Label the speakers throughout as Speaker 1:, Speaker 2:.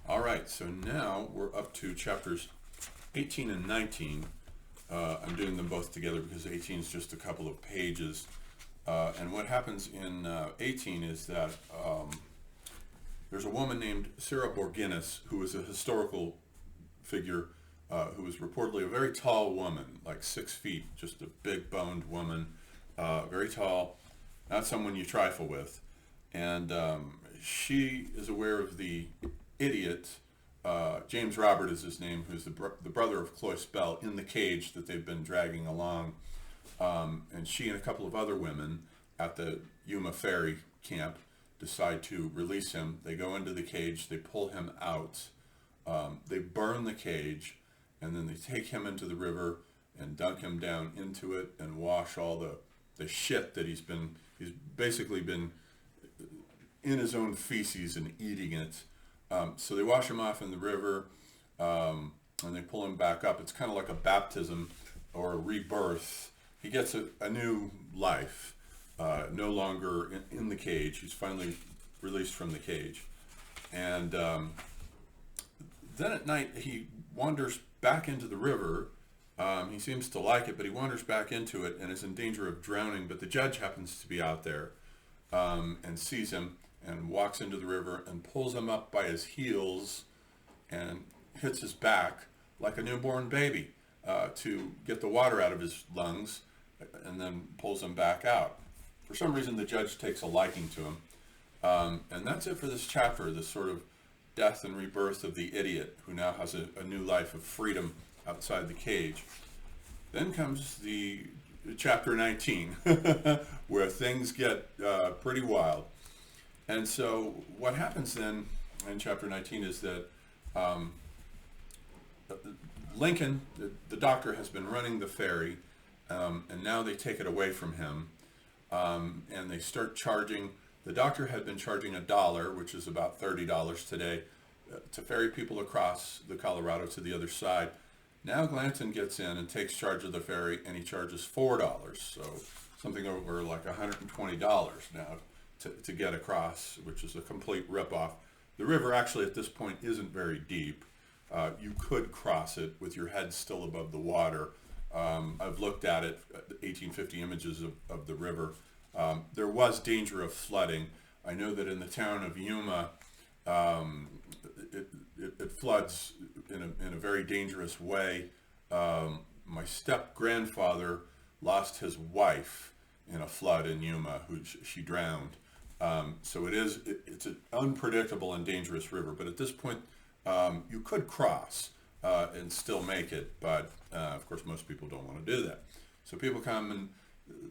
Speaker 1: All right, so now we're up to chapters 18 and 19. I'm doing them both together because 18 is just a couple of pages. And what happens in 18 is that there's a woman named Sarah Borginis who is a historical figure who was reportedly a very tall woman, like 6 feet, just a big boned woman, very tall, not someone you trifle with. And she is aware of the idiot, James Robert is his name, who's the brother of Cloyce Bell, in the cage that they've been dragging along. And she and a couple of other women at the Yuma ferry camp decide to release him. They go into the cage, they pull him out, they burn the cage, and then they take him into the river and dunk him down into it and wash all the shit that he's basically been in his own feces and eating it. So they wash him off in the river, and they pull him back up. It's kind of like a baptism or a rebirth. He gets a new life, no longer in the cage. He's finally released from the cage. And then at night, he wanders back into the river. He seems to like it, but he wanders back into it and is in danger of drowning. But the judge happens to be out there and sees him and walks into the river and pulls him up by his heels and hits his back like a newborn baby to get the water out of his lungs, and then pulls him back out. For some reason, the judge takes a liking to him. And that's it for this chapter, this sort of death and rebirth of the idiot who now has a new life of freedom outside the cage. Then comes the chapter 19, where things get pretty wild. And so what happens then in chapter 19 is that Lincoln, the doctor, has been running the ferry, and now they take it away from him, and they start charging. The doctor had been charging $1, which is about $30 today, to ferry people across the Colorado to the other side. Now Glanton gets in and takes charge of the ferry, and he charges $4, so something over like $120 now to get across, which is a complete ripoff. The river actually at this point isn't very deep. You could cross it with your head still above the water. I've looked at it, 1850 images of the river. There was danger of flooding. I know that in the town of Yuma, it floods in a very dangerous way. My step-grandfather lost his wife in a flood in Yuma, who she drowned. So it's an unpredictable and dangerous river. But at this point, you could cross and still make it. But of course, most people don't want to do that. So people come and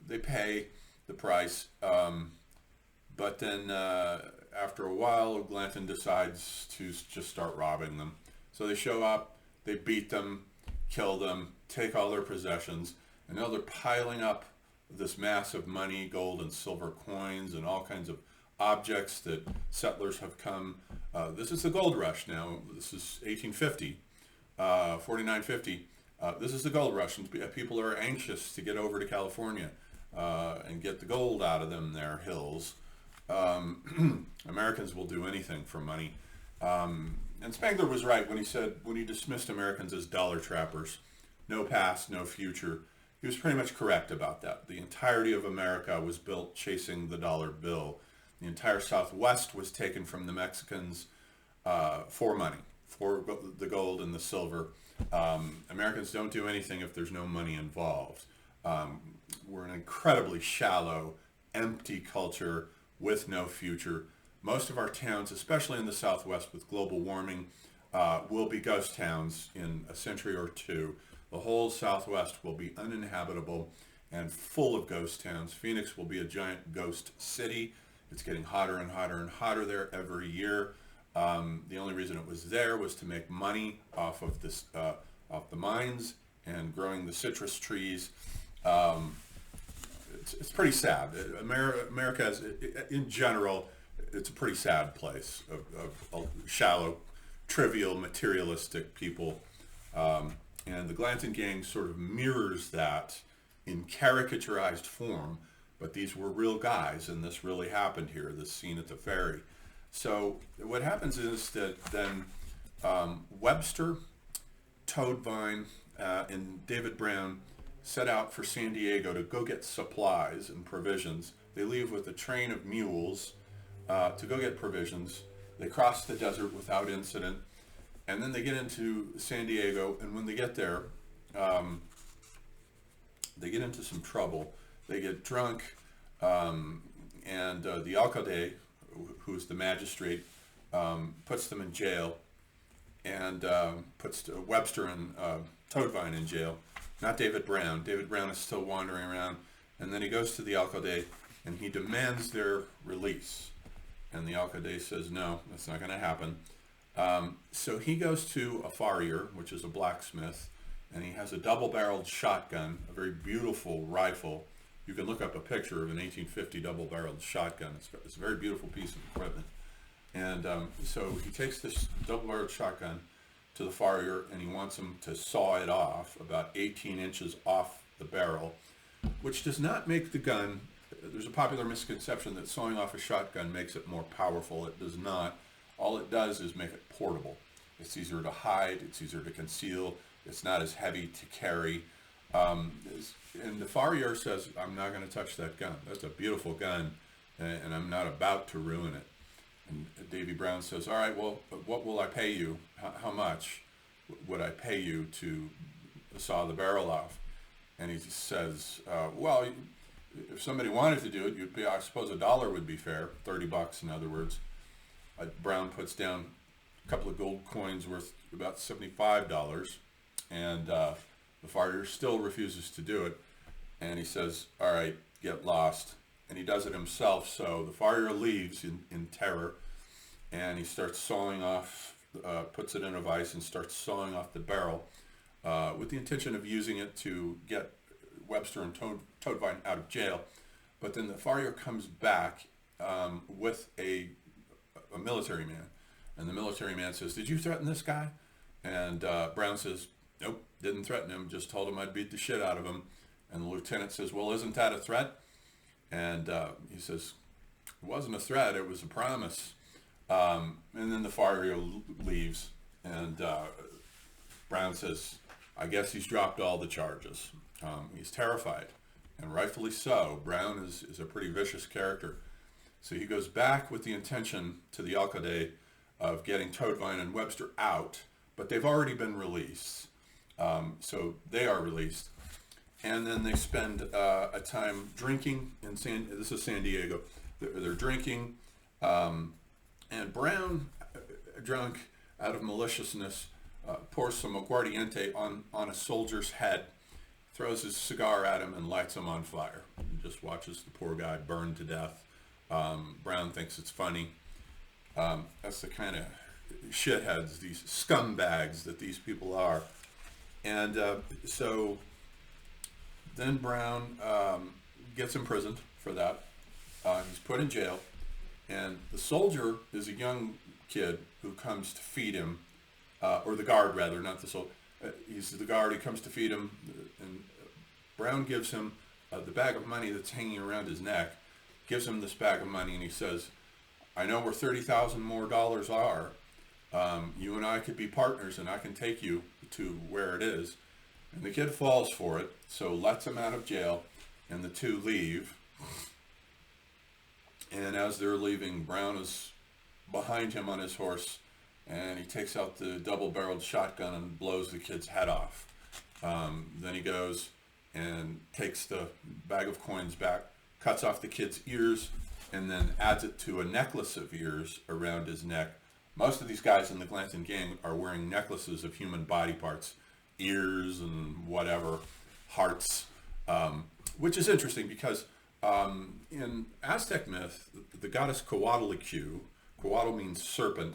Speaker 1: they pay the price. But then after a while, Glanton decides to just start robbing them. So they show up, they beat them, kill them, take all their possessions, and now they're piling up this mass of money, gold and silver coins, and all kinds of objects that settlers have come. This is the gold rush now. This is 1850, 4950. This is the gold rush, and people are anxious to get over to California and get the gold out of them, their hills. Americans will do anything for money. And Spangler was right when he dismissed Americans as dollar trappers. No past, no future. He was pretty much correct about that. The entirety of America was built chasing the dollar bill. The entire Southwest was taken from the Mexicans for money, for the gold and the silver. Americans don't do anything if there's no money involved. We're an incredibly shallow, empty culture with no future. Most of our towns, especially in the Southwest with global warming, will be ghost towns in a century or two. The whole Southwest will be uninhabitable and full of ghost towns. Phoenix will be a giant ghost city. It's getting hotter and hotter and hotter there every year. The only reason it was there was to make money off of off the mines and growing the citrus trees. It's pretty sad. America is, in general, it's a pretty sad place of shallow, trivial, materialistic people. And the Glanton gang sort of mirrors that in caricaturized form, but these were real guys, and this really happened here, this scene at the ferry. So what happens is that then Webster, Toadvine, and David Brown set out for San Diego to go get supplies and provisions. They leave with a train of mules to go get provisions. They cross the desert without incident, and then they get into San Diego, and when they get there, they get into some trouble. They get drunk, and the alcalde, who's the magistrate, puts them in jail, and puts Webster and Toadvine in jail. Not David Brown. David Brown is still wandering around, and then he goes to the alcalde, and he demands their release. And the alcalde says, no, that's not going to happen. So he goes to a farrier, which is a blacksmith, and he has a double-barreled shotgun, a very beautiful rifle. You can look up a picture of an 1850 double-barreled shotgun. It's a very beautiful piece of equipment. And so he takes this double-barreled shotgun to the farrier, and he wants him to saw it off about 18 inches off the barrel, which does not make the gun. There's a popular misconception that sawing off a shotgun makes it more powerful. It does not. All it does is make it portable. It's easier to hide. It's easier to conceal. It's not as heavy to carry. And the farrier says, I'm not going to touch that gun. That's a beautiful gun, and I'm not about to ruin it. And Davy Brown says, all right, well, what will I pay you? How much would I pay you to saw the barrel off? And he says, well, if somebody wanted to do it, you'd pay, I suppose $1 would be fair, $30 in other words. Brown puts down a couple of gold coins worth about $75, and the farrier still refuses to do it. And he says, all right, get lost. And he does it himself. So the farrier leaves in terror, and he starts sawing off, puts it in a vise and starts sawing off the barrel with the intention of using it to get Webster and Toadvine out of jail. But then the farrier comes back with a military man, and the military man says, did you threaten this guy? And Brown says, nope, didn't threaten him, just told him I'd beat the shit out of him. And the lieutenant says, well, isn't that a threat? And he says, it wasn't a threat, it was a promise. And then the farrier leaves, and Brown says, I guess he's dropped all the charges. He's terrified, and rightfully so. Brown is a pretty vicious character. So he goes back with the intention to the alcalde of getting Toadvine and Webster out, but they've already been released. So they are released. And then they spend a time drinking in this is San Diego. They're drinking, and Brown, drunk out of maliciousness, pours some aguardiente on a soldier's head, throws his cigar at him, and lights him on fire. And just watches the poor guy burn to death. Brown thinks it's funny. That's the kind of shitheads, these scumbags that these people are. And so then Brown gets imprisoned for that. He's put in jail, and the soldier is a young kid who comes to feed him, or the guard rather, not the soldier. He's the guard. He comes to feed him, and Brown gives him the bag of money that's hanging around his neck, gives him this bag of money, and he says, I know where $30,000 more are. You and I could be partners, and I can take you to where it is. And the kid falls for it, so lets him out of jail, and the two leave. And as they're leaving, Brown is behind him on his horse, and he takes out the double-barreled shotgun and blows the kid's head off. Then he goes and takes the bag of coins back, cuts off the kid's ears, and then adds it to a necklace of ears around his neck. Most of these guys in the Glanton gang are wearing necklaces of human body parts, ears and whatever, hearts, which is interesting because in Aztec myth, the goddess Coatlicue, Coatl means serpent.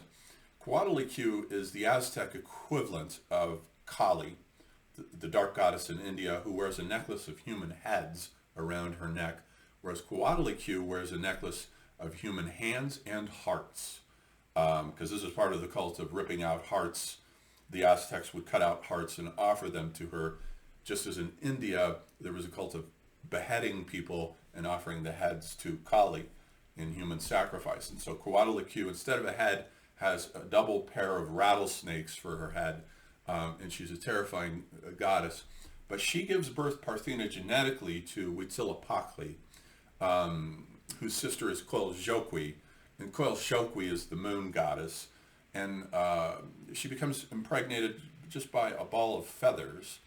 Speaker 1: Coatlicue is the Aztec equivalent of Kali, the dark goddess in India, who wears a necklace of human heads around her neck, whereas Coatlicue wears a necklace of human hands and hearts, because this is part of the cult of ripping out hearts. The Aztecs would cut out hearts and offer them to her, just as in India there was a cult of beheading people and offering the heads to Kali in human sacrifice. And so Coatlicue, instead of a head, has a double pair of rattlesnakes for her head, and she's a terrifying goddess. But she gives birth parthenogenetically to Huitzilopochtli, whose sister is Coilxauhqui, and Coilxauhqui is the moon goddess, and she becomes impregnated just by a ball of feathers,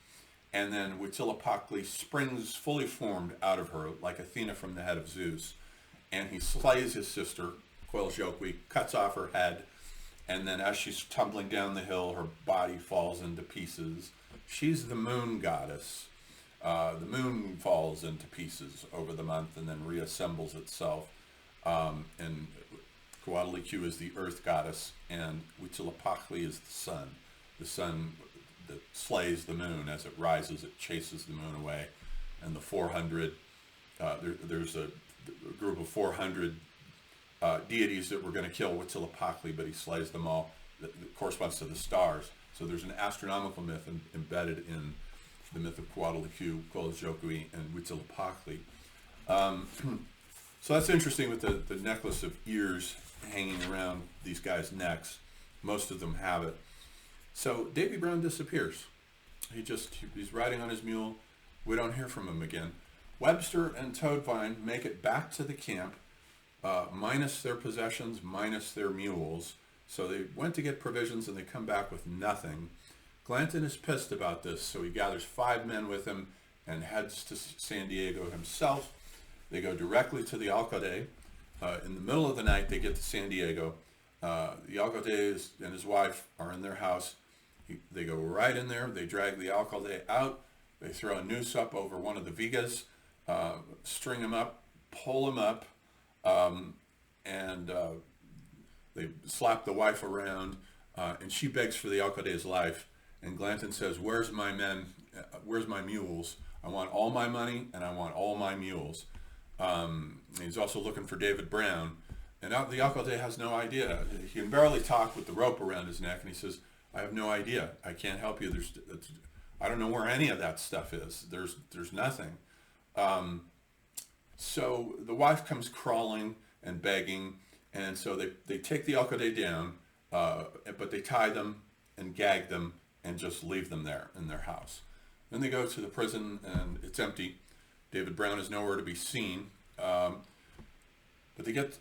Speaker 1: and then Huitzilopochtli springs fully formed out of her, like Athena from the head of Zeus, and he slays his sister, Coilxauhqui, cuts off her head, and then as she's tumbling down the hill, her body falls into pieces. She's the moon goddess. The moon falls into pieces over the month and then reassembles itself. And Coatlicue is the earth goddess, and Huitzilopochtli is the sun that slays the moon. As it rises, it chases the moon away. And the 400, there's a group of 400 deities that were going to kill Huitzilopochtli, but he slays them all. That corresponds to the stars. So there's an astronomical myth embedded in the myth of Coatlicue, Coilxauhqui, and Huitzilopochtli. So that's interesting with the necklace of ears hanging around these guys' necks. Most of them have it. So Davy Brown disappears. He's riding on his mule. We don't hear from him again. Webster and Toadvine make it back to the camp, minus their possessions, minus their mules. So they went to get provisions and they come back with nothing. Glanton is pissed about this, so he gathers 5 men with him and heads to San Diego himself. They go directly to the Alcalde. In the middle of the night, they get to San Diego. The Alcalde and his wife are in their house. They go right in there. They drag the Alcalde out. They throw a noose up over one of the vigas, string him up, pull him up, and they slap the wife around, and she begs for the Alcalde's life. And Glanton says, "Where's my men? Where's my mules? I want all my money, and I want all my mules." He's also looking for David Brown. And the Alcalde has no idea. He can barely talk with the rope around his neck, and he says, "I have no idea. I can't help you. I don't know where any of that stuff is. There's nothing." So the wife comes crawling and begging, and so they take the Alcalde down, but they tie them and gag them and just leave them there in their house. Then they go to the prison, and it's empty. David Brown is nowhere to be seen. But they get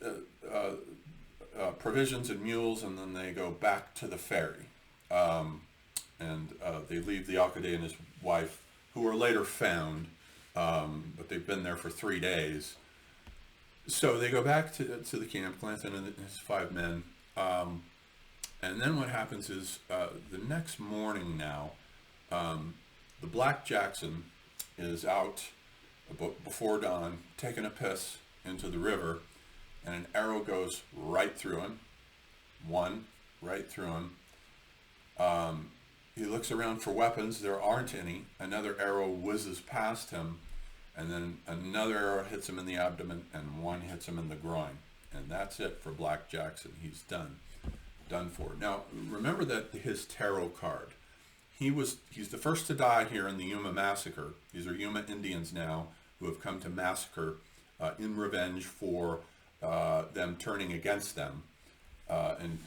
Speaker 1: provisions and mules, and then they go back to the ferry. And they leave the Alcalde and his wife, who were later found, but they've been there for 3 days. So they go back to the camp, Glanton and his 5 men. And then what happens is the next morning now, the Black Jackson is out before dawn, taking a piss into the river, and an arrow goes right through him. One right through him. He looks around for weapons. There aren't any. Another arrow whizzes past him, and then another arrow hits him in the abdomen, and one hits him in the groin. And that's it for Black Jackson. He's done for. Now, remember that his tarot card. He's the first to die here in the Yuma massacre. These are Yuma Indians now who have come to massacre in revenge for them turning against them and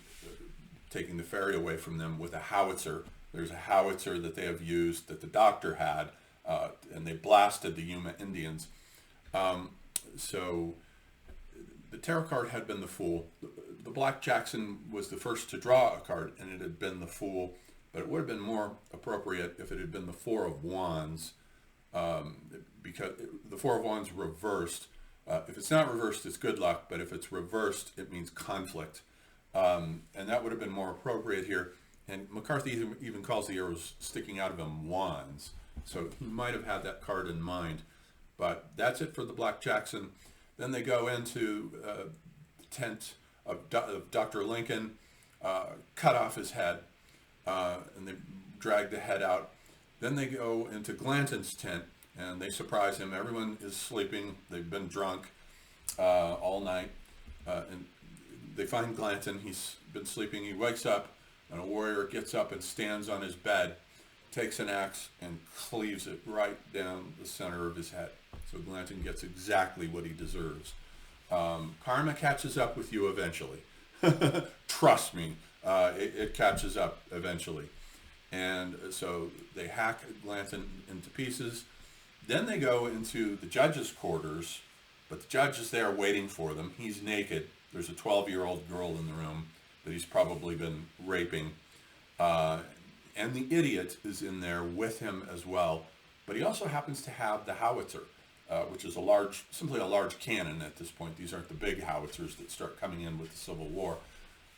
Speaker 1: taking the ferry away from them with a howitzer. There's a howitzer that they have used that the doctor had, and they blasted the Yuma Indians. So the tarot card had been the Fool. The Black Jackson was the first to draw a card, and it had been the Fool, but it would have been more appropriate if it had been the 4 of Wands, because the 4 of Wands reversed. If it's not reversed, it's good luck, but if it's reversed, it means conflict. And that would have been more appropriate here. And McCarthy even calls the arrows sticking out of him wands. So he might have had that card in mind. But that's it for the Black Jackson. Then they go into the tent of Dr. Lincoln, cut off his head, and they drag the head out. Then they go into Glanton's tent, and they surprise him. Everyone is sleeping. They've been drunk all night. And they find Glanton. He's been sleeping. He wakes up, and a warrior gets up and stands on his bed, takes an axe, and cleaves it right down the center of his head. So Glanton gets exactly what he deserves. Karma catches up with you eventually. Trust me, it catches up eventually. And so they hack Glanton into pieces. Then they go into the judge's quarters, but the judge is there waiting for them. He's naked. There's a 12-year-old girl in the room that he's probably been raping. And the idiot is in there with him as well. But he also happens to have the howitzer, which is simply a large cannon at this point. These aren't the big howitzers that start coming in with the Civil War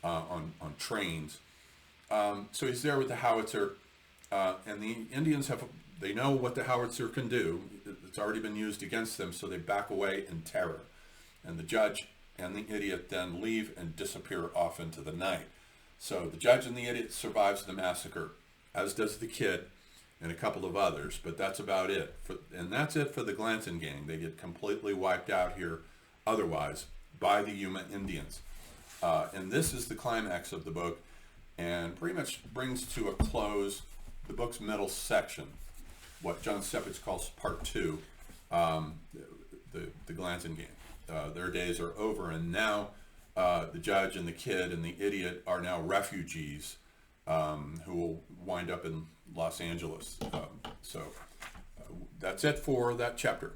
Speaker 1: on trains. So he's there with the howitzer, and the Indians they know what the howitzer can do. It's already been used against them, so they back away in terror. And the judge and the idiot then leave and disappear off into the night. So the judge and the idiot survives the massacre, as does the kid and a couple of others, but that's about it. And that's it for the Glanton gang. They get completely wiped out here otherwise by the Yuma Indians. And this is the climax of the book, and pretty much brings to a close the book's middle section, what John Seppitz calls part 2, the Glanton gang. Their days are over, and now the judge and the kid and the idiot are now refugees who will wind up in Los Angeles. So that's it for that chapter.